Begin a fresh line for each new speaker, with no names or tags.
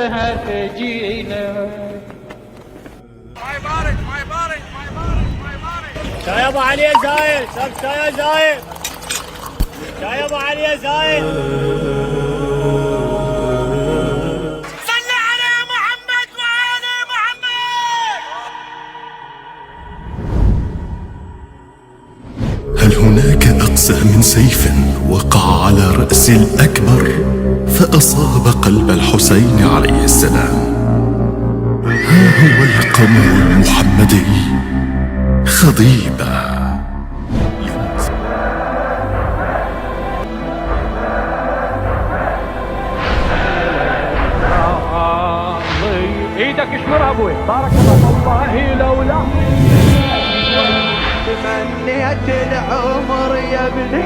بها تجينا.
ما يبارك ما يبارك ما يبارك ما يبارك.
شاي ابو علي زايد، سب شاي زايد، شاي ابو علي زايد.
صل على محمد وآل محمد.
هل هناك أقسى من سيف وقع على رأس الأكبر فأصاب قلب الحسين عليه السلام؟ ها هو القمر المحمدي خضيبة.
ايدك اشمرها ابوي، بارك الله. والله لولا
تمنيت العمر يا ابني